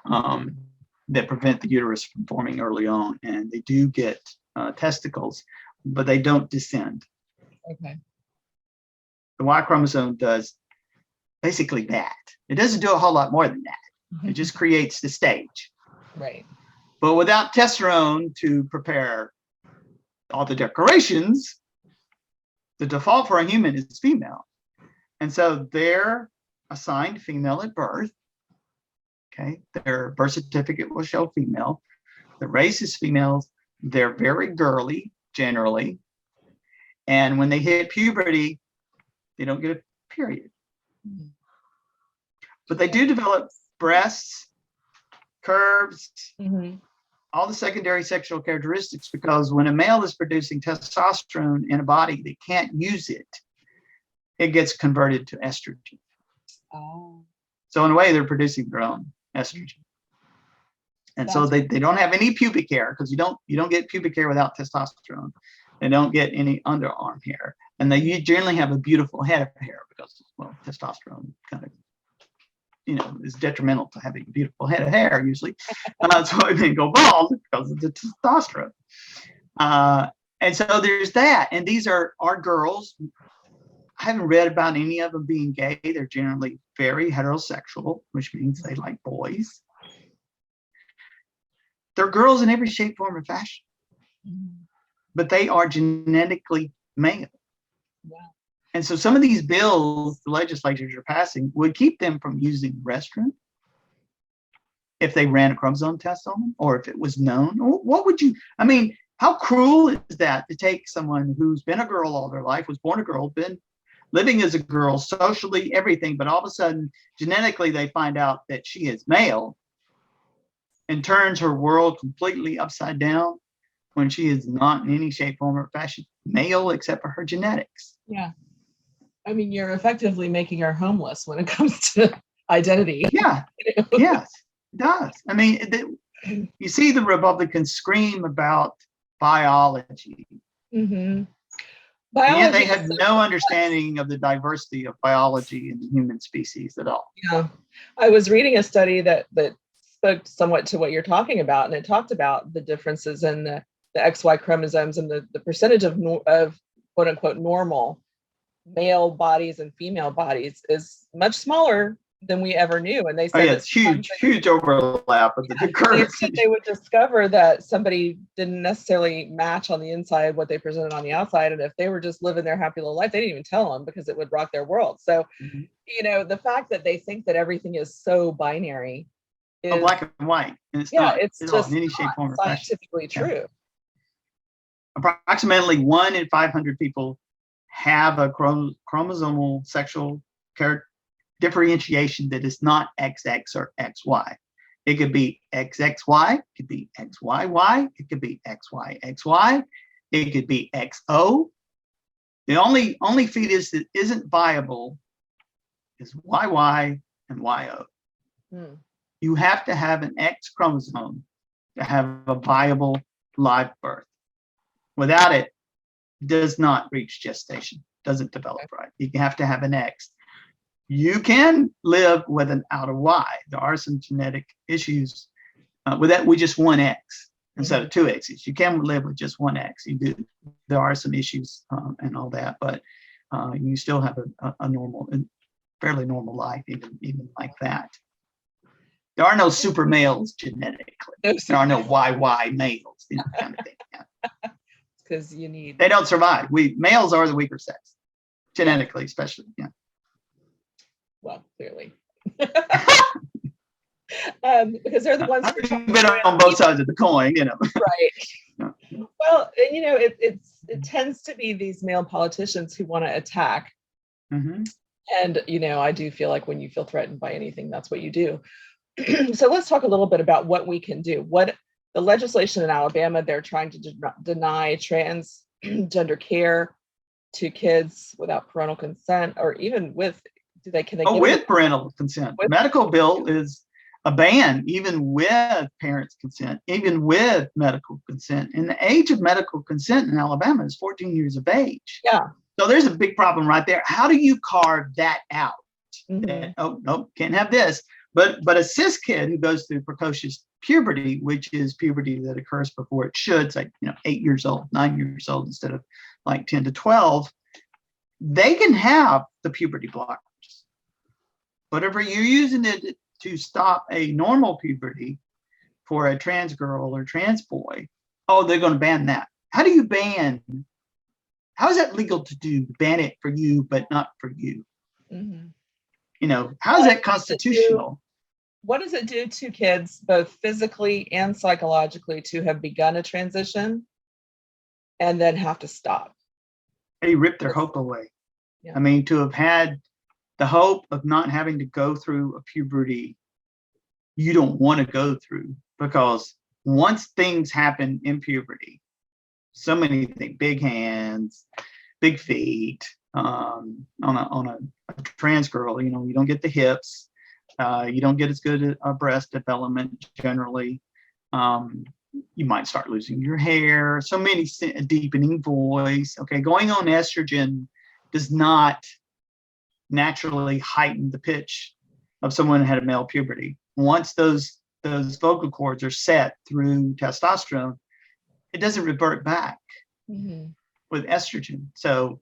that prevent the uterus from forming early on, and they do get testicles, but they don't descend. Okay. The Y chromosome does basically that. It doesn't do a whole lot more than that. It just creates the stage. Right. But without testosterone to prepare all the decorations, the default for a human is female. And so they're assigned female at birth. Okay. Their birth certificate will show female. The race is females. They're very girly, generally. And when they hit puberty, they don't get a period. But they do develop breasts, curves, all the secondary sexual characteristics, because when a male is producing testosterone in a body that can't use it, it gets converted to estrogen. Oh. So in a way, they're producing their own estrogen. And so they don't have any pubic hair, because you don't get pubic hair without testosterone. They don't get any underarm hair. And they generally have a beautiful head of hair, because, well, testosterone kind of, is detrimental to having a beautiful head of hair usually. That's why they go bald, because of the testosterone. And so there's that. And these are girls. I haven't read about any of them being gay. They're generally very heterosexual, which means they like boys. They're girls in every shape, form, or fashion. But they are genetically male. Wow. And so some of these bills the legislatures are passing would keep them from using restrooms if they ran a chromosome test on them, or if it was known. What would you, how cruel is that to take someone who's been a girl all their life, was born a girl, been living as a girl, socially, everything, but all of a sudden, genetically, they find out that she is male, and turns her world completely upside down when she is not in any shape, form, or fashion male, except for her genetics. Yeah. You're effectively making her homeless when it comes to identity. Yeah. Yes, it does. You see the Republicans scream about biology. Biology, and they have no understanding of the diversity of biology in the human species at all. Yeah. I was reading a study that spoke somewhat to what you're talking about, and it talked about the differences in the XY chromosomes, and the percentage of quote unquote normal male bodies and female bodies is much smaller than we ever knew. And they Oh said yeah, that it's huge overlap of the they curves. said they would discover that somebody didn't necessarily match on the inside what they presented on the outside. And if they were just living their happy little life, they didn't even tell them because it would rock their world. So, the fact that they think that everything is so binary is black and white, and it's not it's at all just in any shape, form, or fashion. scientifically true. Approximately 1 in 500 people have a chromosomal sexual differentiation that is not XX or XY. It could be XXY, it could be XYY, it could be XYXY, it could be XO. The only fetus that isn't viable is YY and YO. You have to have an X chromosome to have a viable live birth. Without it, does not reach gestation, doesn't develop right. You have to have an X. You can live without a Y. There are some genetic issues with that. We just one X instead of two X's. You can live with just one X. You do. There are some issues and all that, but you still have a normal, fairly normal life, even like that. There are no super males genetically. There are no YY males, kind of thing. Yeah. Because you need. They don't survive. Males are the weaker sex, genetically, especially. Yeah. Well, clearly. Because they're the ones who are been on both sides of the coin, Right. Well, and it tends to be these male politicians who want to attack. And I do feel like when you feel threatened by anything, that's what you do. So let's talk a little bit about what we can do. What the legislation in Alabama, they're trying to deny transgender care to kids without parental consent, or even with. With parental consent? The medical bill is a ban, even with parents' consent, even with medical consent. And the age of medical consent in Alabama is 14 years of age. Yeah. So there's a big problem right there. How do you carve that out? That, no, can't have this. But a cis kid who goes through precocious puberty, which is puberty that occurs before it should, it's like 8 years old, 9 years old instead of like 10 to 12, they can have the puberty blockers. Whatever you're using it to stop a normal puberty for a trans girl or trans boy, they're going to ban that. How do you ban? How is that legal to do? Ban it for you, but not for you. How is that constitutional? What does it do to kids, both physically and psychologically, to have begun a transition and then have to stop? They rip their hope away. Yeah. I mean, to have had the hope of not having to go through a puberty you don't want to go through, because once things happen in puberty, so many things, big hands, big feet, on a trans girl, you don't get the hips, you don't get as good a breast development generally. You might start losing your hair, so many, a deepening voice. Okay, going on estrogen does not naturally heighten the pitch of someone who had a male puberty. Once those vocal cords are set through testosterone, it doesn't revert back with estrogen. So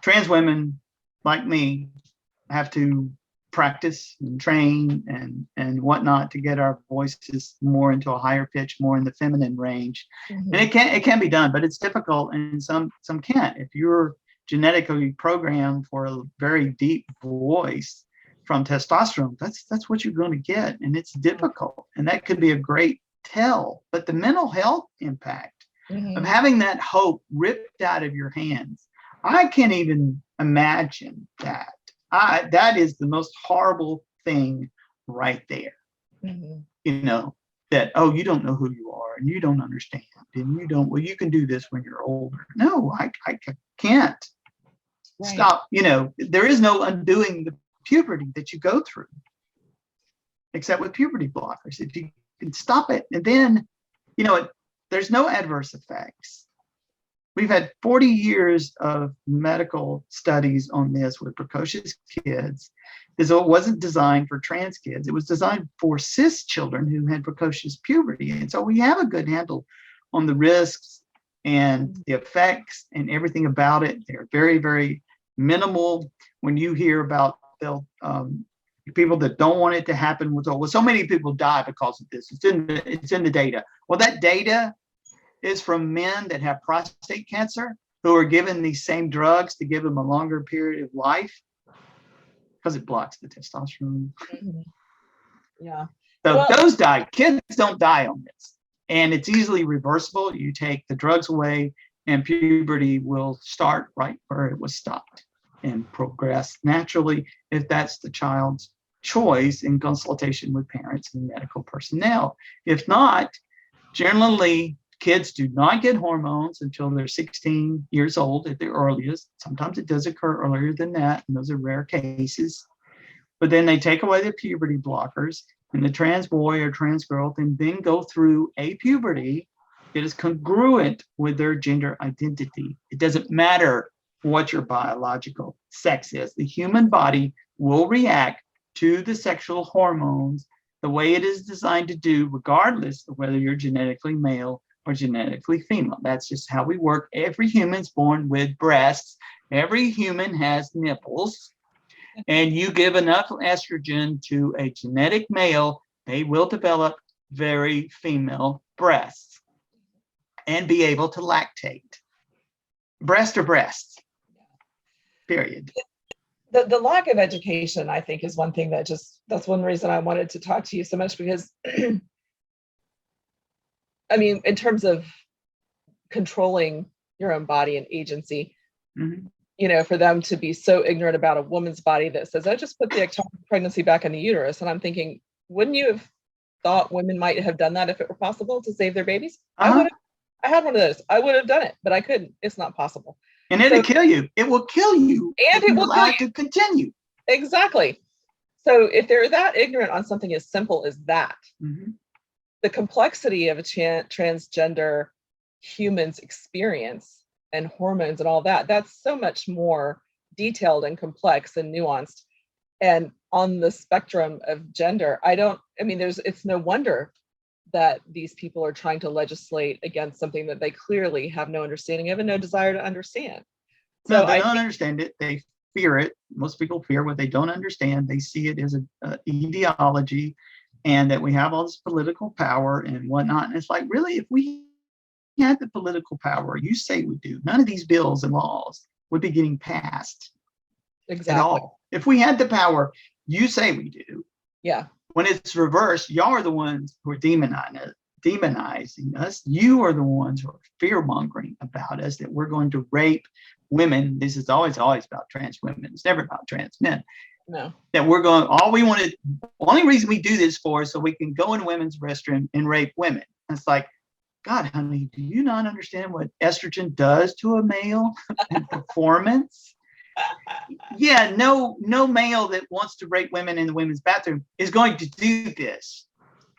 trans women like me have to practice and train and whatnot to get our voices more into a higher pitch, more in the feminine range. And it can be done, but it's difficult, and some can't. If you're genetically programmed for a very deep voice from testosterone, that's what you're going to get, and it's difficult, and that could be a great tell. But the mental health impact of having that hope ripped out of your hands, I can't even imagine that. That is the most horrible thing right there. That, you don't know who you are, and you don't understand, and you can do this when you're older. No, I can't. Right. Stop. There is no undoing the puberty that you go through, except with puberty blockers. If you can stop it, and then, there's no adverse effects. We've had 40 years of medical studies on this with precocious kids. It wasn't designed for trans kids. It was designed for cis children who had precocious puberty. And so we have a good handle on the risks and the effects and everything about it. They're very, very minimal. When you hear about they'll People that don't want it to happen with, well, so many people die because of this. It's in the data. Well, that data is from men that have prostate cancer who are given these same drugs to give them a longer period of life because it blocks the testosterone. Mhm. Yeah. So Well, those die. Kids don't die on this. And it's easily reversible. You take the drugs away and puberty will start right where it was stopped and progress naturally if that's the child's choice in consultation with parents and medical personnel. If not, generally, kids do not get hormones until they're 16 years old at the earliest. Sometimes it does occur earlier than that, and those are rare cases. But then they take away the puberty blockers, and the trans boy or trans girl can then go through a puberty that is congruent with their gender identity. It doesn't matter what your biological sex is. The human body will react to the sexual hormones the way it is designed to do, regardless of whether you're genetically male or genetically female. That's just how we work. Every human's born with breasts. Every human has nipples. And you give enough estrogen to a genetic male, they will develop very female breasts and be able to lactate. Breast or breasts, period. the lack of education, I think, is one thing that's one reason I wanted to talk to you so much, because I mean, in terms of controlling your own body and agency, for them to be so ignorant about a woman's body that says, I just put the ectopic pregnancy back in the uterus. And I'm thinking, wouldn't you have thought women might have done that if it were possible to save their babies? I had one of those. I would have done it, but I couldn't. It's not possible. And it'll kill you. It will kill you. And it will kill you to continue. Exactly. So if they're that ignorant on something as simple as that, the complexity of a transgender human's experience and hormones and all that, that's so much more detailed and complex and nuanced. And on the spectrum of gender, it's no wonder that these people are trying to legislate against something that they clearly have no understanding of and no desire to understand. So they don't understand it. They fear it. Most people fear what they don't understand. They see it as an ideology, and that we have all this political power and whatnot. And it's like, really, if we had the political power you say we do, none of these bills and laws would be getting passed at all. If we had the power you say we do, when it's reversed, y'all are the ones who are demonizing us. You are the ones who are fear-mongering about us, that we're going to rape women. This is always about trans women. It's never about trans men. No. That only reason we do this for is so we can go in women's restroom and rape women. And it's like, God, honey, do you not understand what estrogen does to a male and performance? Yeah, no male that wants to rape women in the women's bathroom is going to do this.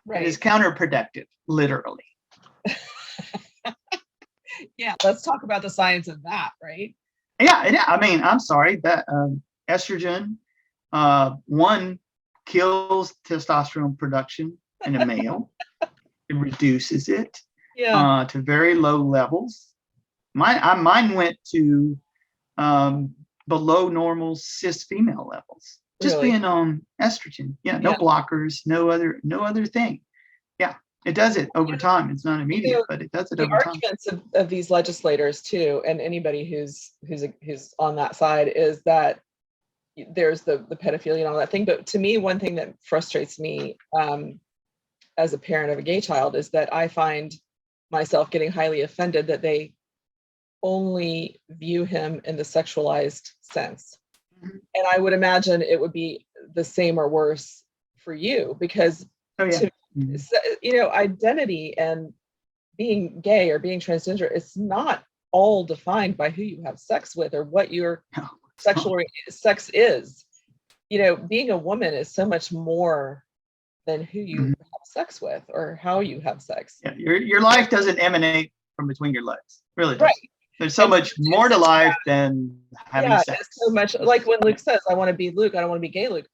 Right. It is counterproductive, literally. Yeah, let's talk about the science of that, right? Yeah. I mean, I'm sorry that estrogen, one, kills testosterone production in a male. It reduces it to very low levels. Mine went to below normal cis female levels, just being on estrogen. No blockers, no other thing. It does it over time. It's not immediate, but it does it over time. The arguments of these legislators too, and anybody who's on that side, is that there's the pedophilia and all that thing. But to me, one thing that frustrates me as a parent of a gay child is that I find myself getting highly offended that they only view him in the sexualized sense. And I would imagine it would be the same or worse for you, because identity and being gay or being transgender, it's not all defined by who you have sex with or what your sexual sex is. Being a woman is so much more than who you have sex with or how you have sex. Your life doesn't emanate from between your legs, really does. Right. There's so much more to life than having sex. It's so much, like when Luke says, I want to be Luke, I don't want to be gay Luke.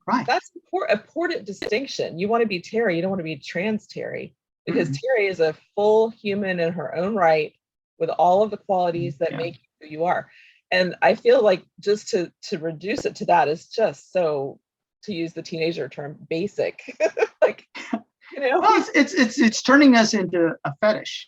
Right. That's an important distinction. You want to be Terri, you don't want to be trans Terri, because Terri is a full human in her own right with all of the qualities that make you who you are. And I feel like just to reduce it to that is just so to use the teenager term, basic. Like, Well, it's turning us into a fetish.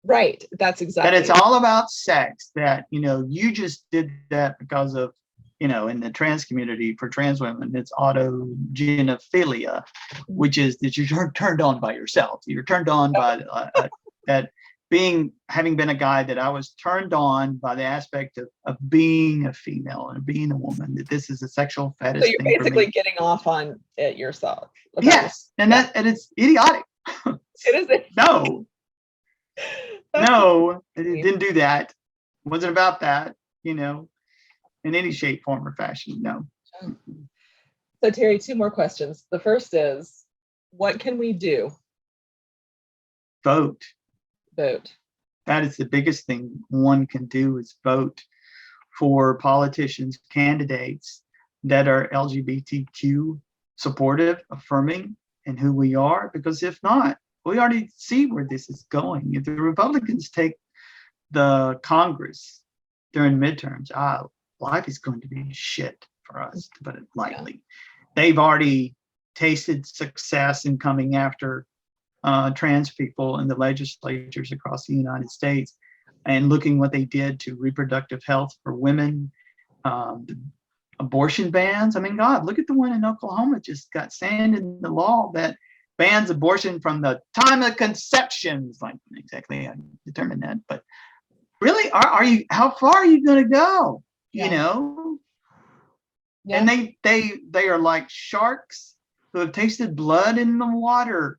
Right. That's exactly. That it's all about sex. That you just did that because of in the trans community for trans women, it's autogenophilia, which is that you're turned on by yourself. You're turned on by that. Having been a guy, that I was turned on by the aspect of being a female and being a woman, that this is a sexual fetish. So you're basically getting off on it yourself. Yes. And it's idiotic. It is. No, it didn't do that. It wasn't about that, in any shape, form, or fashion. No. So Terri, 2 more questions. The first is, what can we do? Vote. That is the biggest thing one can do, is vote for politicians, candidates that are LGBTQ supportive, affirming in who we are, because if not, we already see where this is going. If the Republicans take the Congress during midterms, life is going to be shit for us, to put it lightly. Yeah. They've already tasted success in coming after trans people in the legislatures across the United States, and looking what they did to reproductive health for women, abortion bans. I mean, God, look at the one in Oklahoma just got signed in the law that bans abortion from the time of conception. It's like, exactly, I determined that, but really, how far are you going to go? Yeah. And they are like sharks who have tasted blood in the water,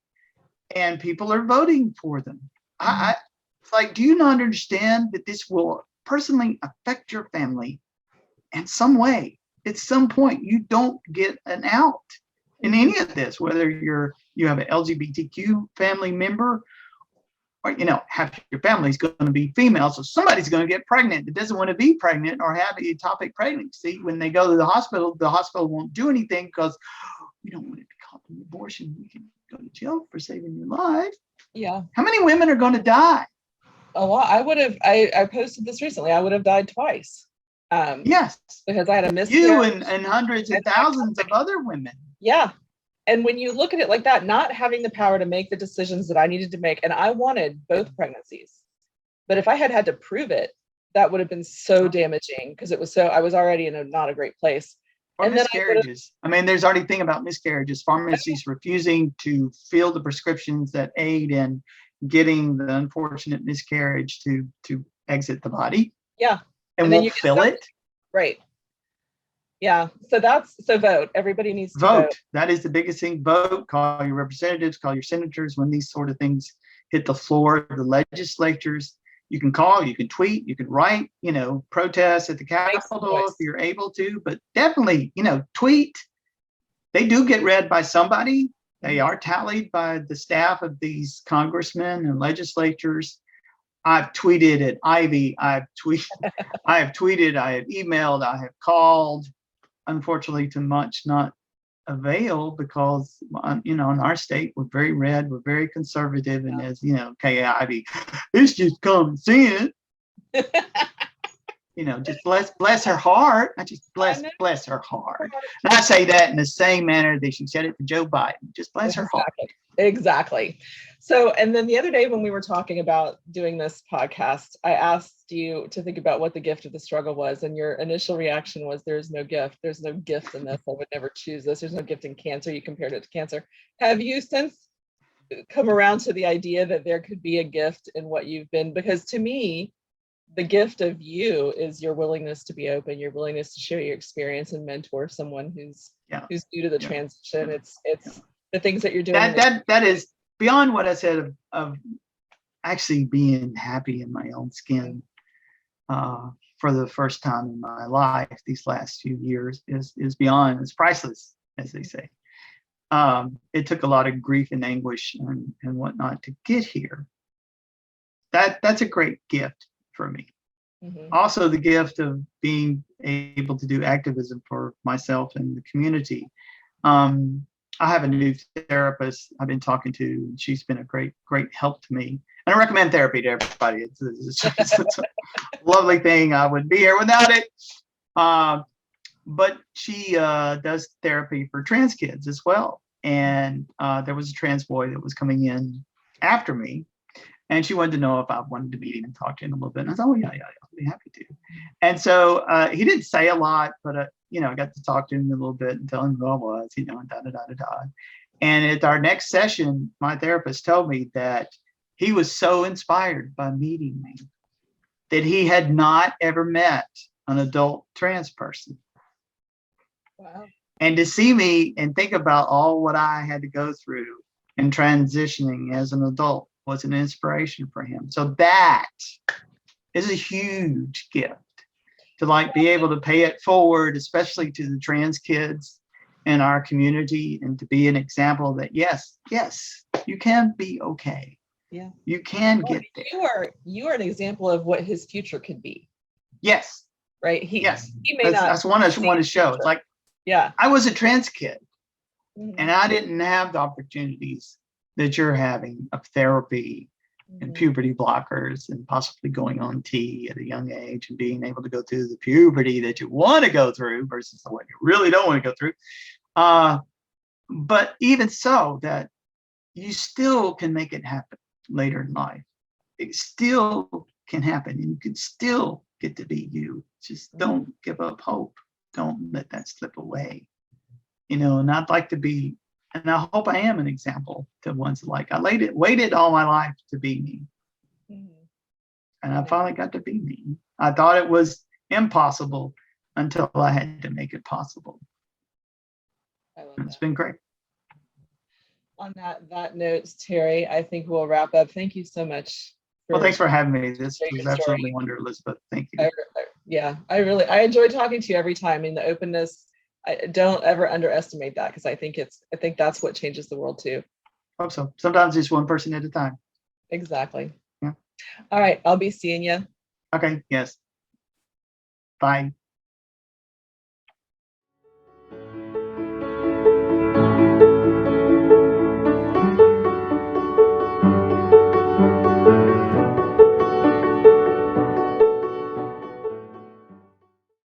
and people are voting for them. Mm-hmm. It's like, do you not understand that this will personally affect your family in some way? At some point, you don't get an out in any of this, whether you have an LGBTQ family member, or half your family's going to be female, so somebody's going to get pregnant that doesn't want to be pregnant or have ectopic pregnancy. When they go to the hospital won't do anything because we don't want it to cause an abortion. We can go to jail for saving your life. Yeah. How many women are going to die? A lot. I posted this recently. I would have died twice. Yes. Because I had a miscarriage. You and hundreds and thousands of other women. Yeah. And when you look at it like that, not having the power to make the decisions that I needed to make, and I wanted both pregnancies, but if I had to prove it, that would have been so damaging, because I was already in not a great place. Or and miscarriages. I mean, there's already a thing about miscarriages. Pharmacies refusing to fill the prescriptions that aid in getting the unfortunate miscarriage to exit the body. Yeah. And won't fill it. Right. Yeah. So vote. Everybody needs to vote. That is the biggest thing. Vote. Call your representatives, call your senators when these sort of things hit the floor of the legislatures. You can call, you can tweet, you can write, protest at the Capitol if you're able to, but definitely, tweet. They do get read by somebody. They are tallied by the staff of these congressmen and legislatures. I've tweeted at Ivy. I have tweeted, I have emailed, I have called. Unfortunately, to much not avail, because in our state we're very red, we're very conservative, and as Kay Ivy, it's just common sense. Just bless her heart. I just bless her heart. And I say that in the same manner that she said it to Joe Biden. Just bless her heart. Exactly. So, and then the other day when we were talking about doing this podcast, I asked you to think about what the gift of the struggle was. And your initial reaction was, there's no gift. There's no gift in this. I would never choose this. There's no gift in cancer. You compared it to cancer. Have you since come around to the idea that there could be a gift in what you've been? Because to me, the gift of you is your willingness to be open, your willingness to share your experience and mentor someone who's new to the transition. It's the things that you're doing. That is beyond what I said of actually being happy in my own skin for the first time in my life these last few years is beyond, it's priceless, as they say. It took a lot of grief and anguish and whatnot to get here. That's a great gift for me. Mm-hmm. Also, the gift of being able to do activism for myself and the community. I have a new therapist I've been talking to, and she's been a great help to me. And I recommend therapy to everybody. It's a lovely thing. I wouldn't be here without it. but she does therapy for trans kids as well. And there was a trans boy that was coming in after me, and she wanted to know if I wanted to meet him and talk to him a little bit. And I said, oh, yeah, I'll be happy to. And so he didn't say a lot, but, I got to talk to him a little bit and tell him who I was, and da-da-da-da-da. And at our next session, my therapist told me that he was so inspired by meeting me that he had not ever met an adult trans person. Wow. And to see me and think about all what I had to go through in transitioning as an adult was an inspiration for him. So that is a huge gift, to be able to pay it forward, especially to the trans kids in our community, and to be an example that yes, you can be okay. Yeah. You can get there. You are an example of what his future could be. Yes. Right. He may not. That's what I want to show. It's like, yeah, I was a trans kid, mm-hmm. and I didn't have the opportunities that you're having of therapy and puberty blockers, and possibly going on T at a young age and being able to go through the puberty that you want to go through versus the one you really don't want to go through. But even so, that you still can make it happen later in life. It still can happen, and you can still get to be you. Just don't give up hope. Don't let that slip away. And I'd like to be, and I hope I am an example to ones like I waited all my life to be me. And I finally got to be me. I thought it was impossible until I had to make it possible. It's been great. On that note, Terri, I think we'll wrap up. Thank you so much. Well, thanks for having me. This was absolutely wonderful, Elizabeth. Thank you. I enjoy talking to you every time. The openness, I don't ever underestimate that, because I think that's what changes the world too. Hope so. Sometimes just one person at a time. Exactly. Yeah. All right. I'll be seeing you. Okay. Yes. Bye.